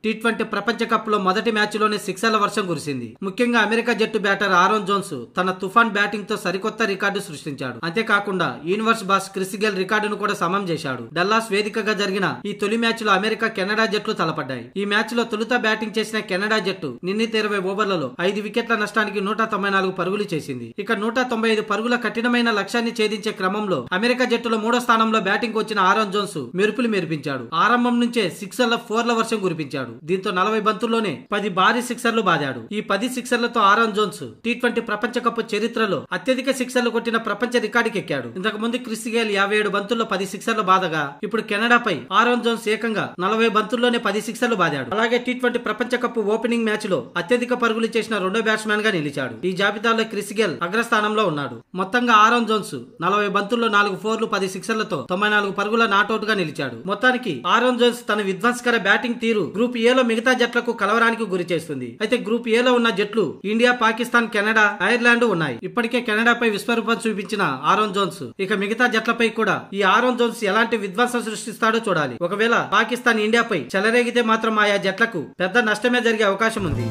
T20 ప్రపంచ cup లో మొదటి మ్యాచ్ లోనే సిక్సర్ల వర్షం కురిసింది. ముఖ్యంగా అమెరికా జట్టు బ్యాటర్ ఆరోన్ జోన్స్ తన తుఫాన్ బ్యాటింగ్ తో సరికొత్త రికార్డు సృష్టించాడు. అంతేకాకుండా యూనివర్స్ బాస్ క్రిస్ గేల్ రికార్డును కూడా సమం చేశాడు. డల్లాస్ వేదికగా జరిగిన ఈ తొలి మ్యాచ్ లో అమెరికా కెనడా జట్లు తలపడ్డాయి. ఈ మ్యాచ్ లో తొలుత బ్యాటింగ్ చేసిన కెనడా జట్టు నిర్ణీత 20 ఓవర్లలో 5 వికెట్ల నష్టానికి 194 పరుగులు చేసింది. ఇక 195 పరుగుల కఠినమైన లక్ష్యాన్ని ఛేదించే క్రమంలో అమెరికా జట్టులో 3వ స్థానంలో బ్యాటింగ్ వచ్చిన ఆరోన్ జోన్స్ మెరుపులు మెరిపించాడు. ఆరంభం నుంచే సిక్సర్ల 4ల వర్షం కురిపించాడు. దీంతో 40 బంతుల్లోనే 10 భారీ సిక్సర్లు బాదాడు. ఈ 10 సిక్సర్లతో ఆరోన్ జోన్స్ టీ20 ప్రపంచ కప్ చరిత్రలో అత్యధిక సిక్సర్లు కొట్టిన ప్రపంచ రికార్డుకి ఎక్కాడు. ఇంతకు ముందు క్రిస్ గేల్ 57 బంతుల్లో 10 సిక్సర్లు బాదగా ఇప్పుడు కెనడాపై ఆరోన్ జోన్స్ ఏకంగా 40 బంతుల్లోనే 10 సిక్సర్లు బాదాడు. అలాగే టీ20 ప్రపంచ కప్ ఓపెనింగ్ మ్యాచ్ లో అత్యధిక పరుగులు చేసిన రెండో బ్యాట్స్మెన్ గా నిలిచాడు. ఈ జాబితాలో క్రిస్ గేల్ అగ్రస్థానంలో ఉన్నాడు. మొత్తంగా ఆరోన్ జోన్స్ 40 బంతుల్లో 4 ఫోర్లు 10 సిక్సర్లతో 94 పరుగుల నాట్అవుట్ గా నిలిచాడు. మొత్తానికి ఆరోన్ జోన్స్ తన విధ్వంసకర బ్యాటింగ్ తీరు గ్రూప్ ఏ లో మిగతా జట్లకు కలవరానికి గురి చేస్తుంది. అయితే గ్రూప్ ఏ లో ఉన్న జట్లు ఇండియా, పాకిస్తాన్, కెనడా, ఐర్లాండ్ ఉన్నాయి. ఇప్పటికే కెనడాపై విశ్వరూపం చూపించిన ఆరోన్ జోన్స్ ఇక మిగతా జట్లపై కూడా ఈ ఆరోన్ జోన్స్ ఎలాంటి విధ్వంసం సృష్టిస్తాడో చూడాలి. ఒకవేళ పాకిస్తాన్ ఇండియాపై చెలరేగితే మాత్రం ఆయా జట్లకు పెద్ద నష్టమే జరిగే అవకాశం ఉంది.